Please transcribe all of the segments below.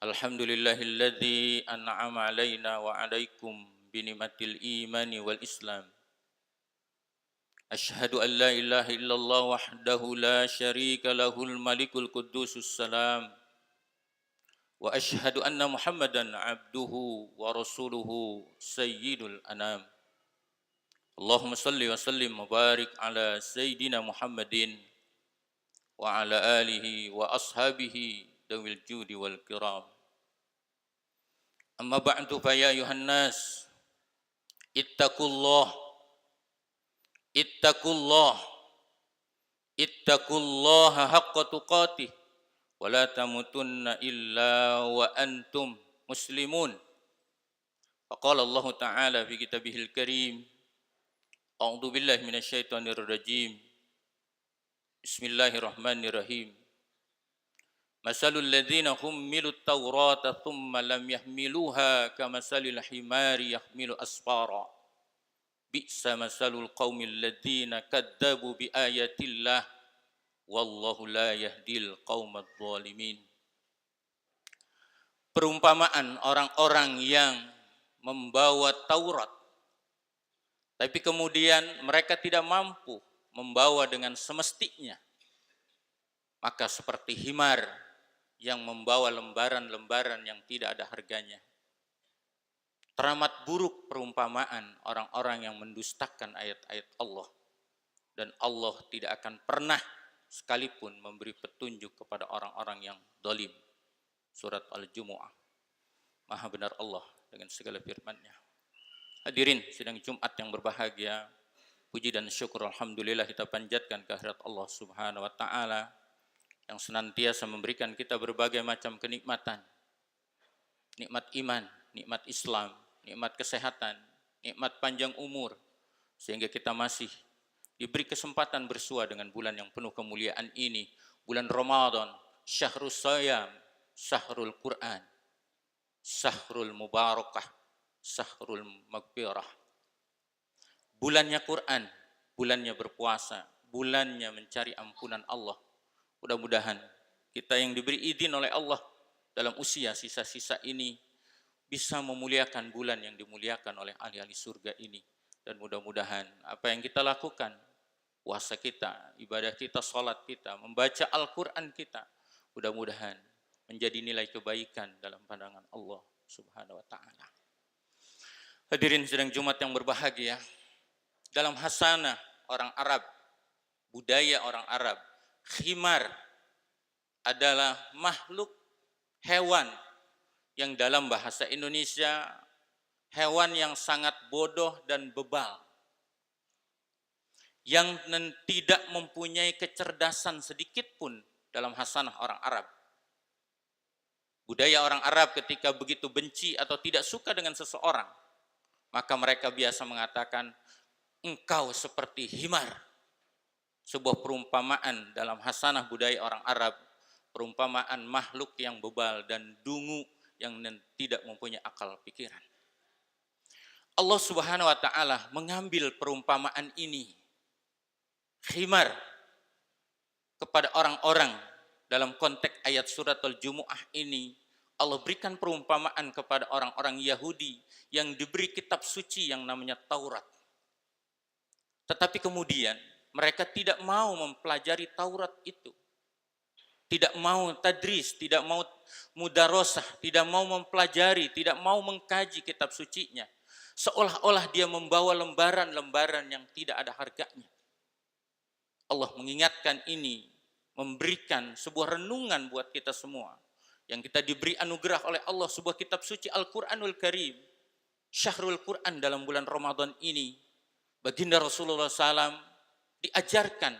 Alhamdulillahilladzi an'ama alaina wa alaikum binimatil imani wal islam. Ashhadu an la ilaha illallah wahdahu la syarika lahul malikul qudusus salam. Wa ashhadu anna Muhammadan abduhu wa rasuluhu sayyidul anam. Allahumma salli wa sallim wa barik ala sayyidina Muhammadin wa ala alihi wa ashabihi dawil judi wal kiram. Amma ba'du fa ya ayuhan nas ittaqullah ittaqullah ittaqullaha haqqa tuqatih wa la tamutunna illa wa antum muslimun. Faqala Allah Ta'ala fi kitabihil karim, a'udzu billahi minasyaitonir rajim. Bismillahirrahmanirrahim. Masalul ladzina hummilut taurata thumma lam yahmiluha kamasalil himari yahmilu asfara. Bi'sa masalul qaumil ladzina kadzabu bi ayatillah wallahu la yahdil qaumadh dhalimin. Perumpamaan orang-orang yang membawa Taurat tapi kemudian mereka tidak mampu membawa dengan semestinya, maka seperti himar yang membawa lembaran-lembaran yang tidak ada harganya. Teramat buruk perumpamaan orang-orang yang mendustakan ayat-ayat Allah. Dan Allah tidak akan pernah sekalipun memberi petunjuk kepada orang-orang yang zalim. Surat Al-Jumu'ah. Maha benar Allah dengan segala firman-Nya. Hadirin sidang Jumat yang berbahagia, puji dan syukur alhamdulillah kita panjatkan kehadirat Allah Subhanahu wa taala yang senantiasa memberikan kita berbagai macam kenikmatan. Nikmat iman, nikmat Islam, nikmat kesehatan, nikmat panjang umur, sehingga kita masih diberi kesempatan bersua dengan bulan yang penuh kemuliaan ini, bulan Ramadan, syahrul shayam, syahrul Quran, syahrul mubarakah, syahrul maghfirah. Bulannya Quran, bulannya berpuasa, bulannya mencari ampunan Allah. Mudah-mudahan kita yang diberi izin oleh Allah dalam usia sisa-sisa ini bisa memuliakan bulan yang dimuliakan oleh ahli-ahli surga ini. Dan mudah-mudahan apa yang kita lakukan, puasa kita, ibadah kita, salat kita, membaca Al-Quran kita, mudah-mudahan menjadi nilai kebaikan dalam pandangan Allah Subhanahu wa ta'ala. Hadirin sidang Jumat yang berbahagia, dalam hasanah orang Arab, budaya orang Arab, khimar adalah makhluk hewan yang dalam bahasa Indonesia hewan yang sangat bodoh dan bebal, yang tidak mempunyai kecerdasan sedikit pun dalam hasanah orang Arab. Budaya orang Arab ketika begitu benci atau tidak suka dengan seseorang, maka mereka biasa mengatakan, engkau seperti himar. Sebuah perumpamaan dalam hasanah budaya orang Arab, perumpamaan makhluk yang bebal dan dungu yang tidak mempunyai akal pikiran. Allah Subhanahu wa ta'ala mengambil perumpamaan ini, himar, kepada orang-orang dalam konteks ayat surat Al-Jumu'ah ini. Allah berikan perumpamaan kepada orang-orang Yahudi yang diberi kitab suci yang namanya Taurat. Tetapi kemudian mereka tidak mau mempelajari Taurat itu. Tidak mau tadris, tidak mau mudarosah, tidak mau mempelajari, tidak mau mengkaji kitab sucinya. Seolah-olah dia membawa lembaran-lembaran yang tidak ada harganya. Allah mengingatkan ini, memberikan sebuah renungan buat kita semua. Yang kita diberi anugerah oleh Allah, sebuah kitab suci Al-Quranul Karim, syahrul Quran dalam bulan Ramadan ini. Baginda Rasulullah SAW diajarkan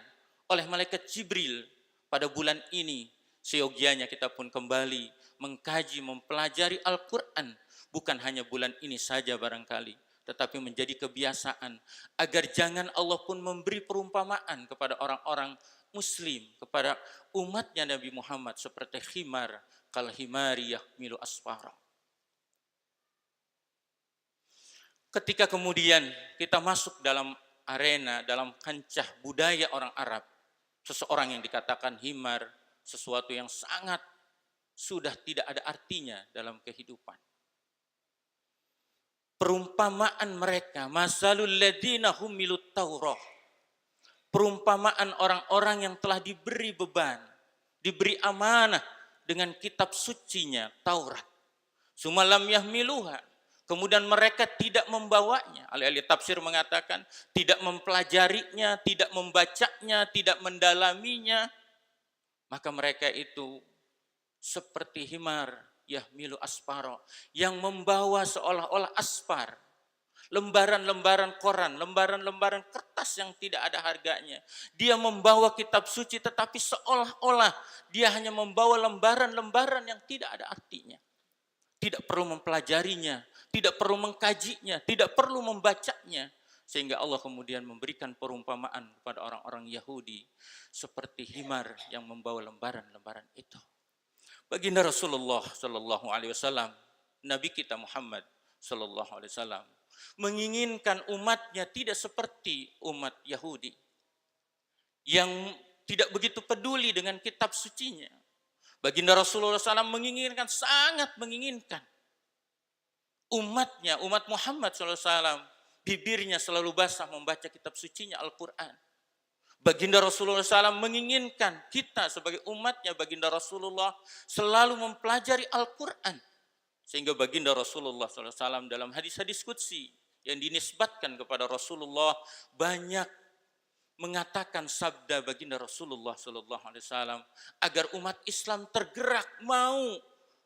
oleh malaikat Jibril pada bulan ini. Seyogianya kita pun kembali mengkaji, mempelajari Al-Quran. Bukan hanya bulan ini saja barangkali, tetapi menjadi kebiasaan. Agar jangan Allah pun memberi perumpamaan kepada orang-orang Muslim, kepada umatnya Nabi Muhammad seperti khimar, kal himari yahmilu asfara. Ketika kemudian kita masuk dalam arena, dalam kancah budaya orang Arab, seseorang yang dikatakan himar, sesuatu yang sangat sudah tidak ada artinya dalam kehidupan. Perumpamaan mereka, masalul ladzina humilut Taurah. Perumpamaan orang-orang yang telah diberi beban, diberi amanah dengan kitab sucinya Taurat. Sumalam yahmiluha. Kemudian mereka tidak membawanya. Ahli-ahli tafsir mengatakan tidak mempelajarinya, tidak membacanya, tidak mendalaminya. Maka mereka itu seperti himar yahmilu asparo, yang membawa seolah-olah aspar. Lembaran-lembaran koran, lembaran-lembaran kertas yang tidak ada harganya. Dia membawa kitab suci tetapi seolah-olah dia hanya membawa lembaran-lembaran yang tidak ada artinya. Tidak perlu mempelajarinya, tidak perlu mengkajinya, tidak perlu membacanya. Sehingga Allah kemudian memberikan perumpamaan kepada orang-orang Yahudi seperti himar yang membawa lembaran-lembaran itu. Baginda Rasulullah Sallallahu Alaihi Wasallam, Nabi kita Muhammad Sallallahu Alaihi Wasallam, menginginkan umatnya tidak seperti umat Yahudi yang tidak begitu peduli dengan kitab sucinya. Baginda Rasulullah SAW menginginkan, sangat menginginkan umatnya, umat Muhammad SAW, bibirnya selalu basah membaca kitab sucinya Al-Quran. Baginda Rasulullah SAW menginginkan kita sebagai umatnya Baginda Rasulullah selalu mempelajari Al-Quran. Sehingga Baginda Rasulullah SAW dalam hadis-hadis qudsi yang dinisbatkan kepada Rasulullah banyak mengatakan sabda Baginda Rasulullah SAW agar umat Islam tergerak mau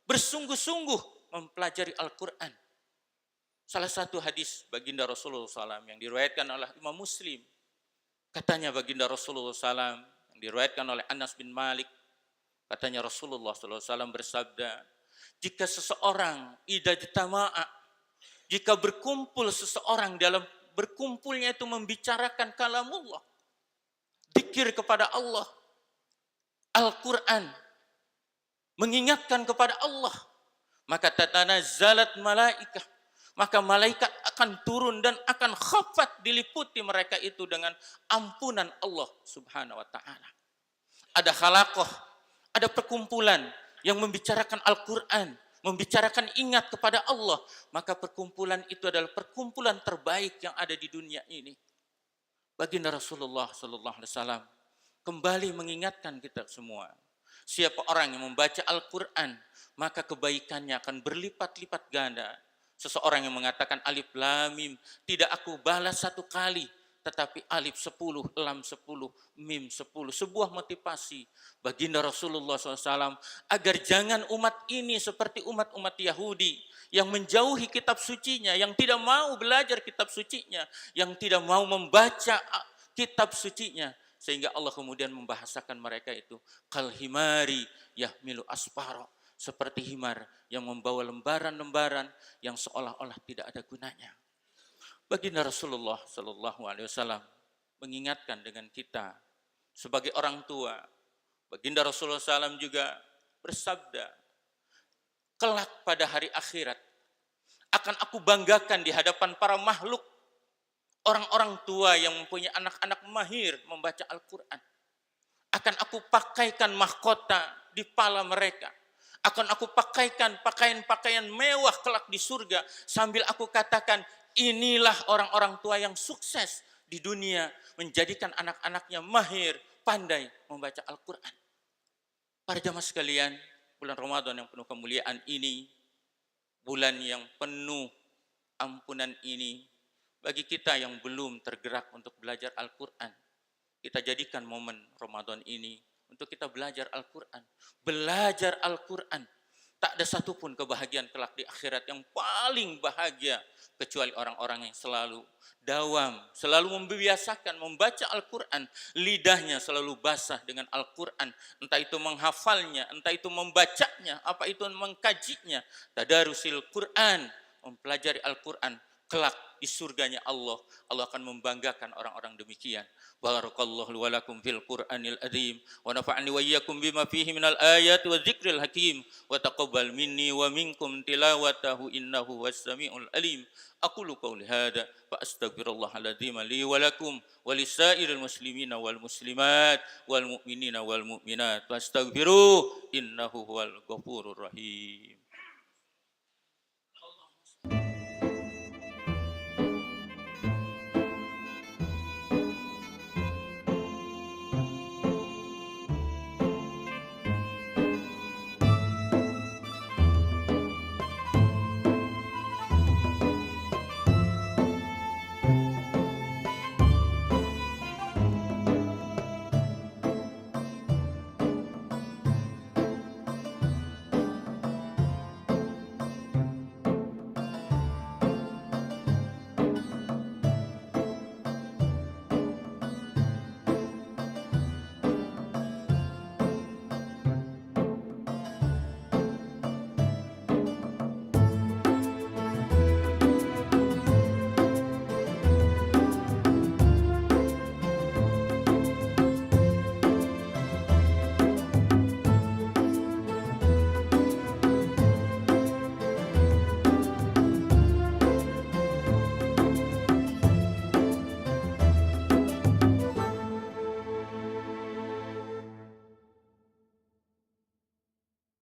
bersungguh-sungguh mempelajari Al-Quran. Salah satu hadis Baginda Rasulullah SAW yang diriwayatkan oleh Imam Muslim, katanya Baginda Rasulullah SAW yang diriwayatkan oleh Anas bin Malik, katanya Rasulullah SAW bersabda, jika seseorang idza jtama'a, jika berkumpul seseorang dalam berkumpulnya itu membicarakan kalamullah, zikir kepada Allah, Al-Quran, mengingatkan kepada Allah, maka tatanazzalat malaikah, maka malaikat akan turun dan akan khafat diliputi mereka itu dengan ampunan Allah Subhanahu wa taala. Ada khalaqah, ada perkumpulan yang membicarakan Al-Quran, membicarakan ingat kepada Allah, maka perkumpulan itu adalah perkumpulan terbaik yang ada di dunia ini. Baginda Rasulullah Sallallahu Alaihi Wasallam kembali mengingatkan kita semua, siapa orang yang membaca Al-Quran, maka kebaikannya akan berlipat-lipat ganda. Seseorang yang mengatakan alif lam mim, tidak aku balas 1 kali, tetapi alif 10, lam 10, mim 10. Sebuah motivasi Baginda Rasulullah SAW agar jangan umat ini seperti umat-umat Yahudi yang menjauhi kitab sucinya, yang tidak mau belajar kitab sucinya, yang tidak mau membaca kitab sucinya. Sehingga Allah kemudian membahasakan mereka itu kal himari yahmilu asparo, seperti himar yang membawa lembaran-lembaran yang seolah-olah tidak ada gunanya. Baginda Rasulullah Sallallahu Alaihi Wasallam mengingatkan dengan kita sebagai orang tua. Baginda Rasulullah SAW juga bersabda, kelak pada hari akhirat akan aku banggakan di hadapan para makhluk orang-orang tua yang mempunyai anak-anak mahir membaca Al-Quran. Akan aku pakaikan mahkota di pala mereka. Akan aku pakaikan pakaian-pakaian mewah kelak di surga. Sambil aku katakan, inilah orang-orang tua yang sukses di dunia. Menjadikan anak-anaknya mahir, pandai membaca Al-Quran. Para jamaah sekalian, bulan Ramadan yang penuh kemuliaan ini, bulan yang penuh ampunan ini, bagi kita yang belum tergerak untuk belajar Al-Quran, kita jadikan momen Ramadan ini untuk kita belajar Al-Quran. Belajar Al-Quran. Tak ada satupun kebahagiaan kelak di akhirat yang paling bahagia kecuali orang-orang yang selalu dawam, selalu membiasakan membaca Al-Quran. Lidahnya selalu basah dengan Al-Quran. Entah itu menghafalnya, entah itu membacanya, apa itu mengkajinya. Tadarusil Quran, mempelajari Al-Quran. kelak di surganya Allah, Allah akan membanggakan orang-orang demikian. Barakallahu wa lakum fil Qur'anil azim wa nafa'ani wa iyyakum bima fihi minal ayati wa dzikril hakim wa taqabbal minni wa minkum tilawatahu innahu was-sami'ul alim. Aqulu qawli hadza fa astaghfirullahal azim li wa lakum wa lisairil muslimina wal muslimat wal mu'minina wal mu'minat fastaghfiruh innahu huwal ghafurur rahim.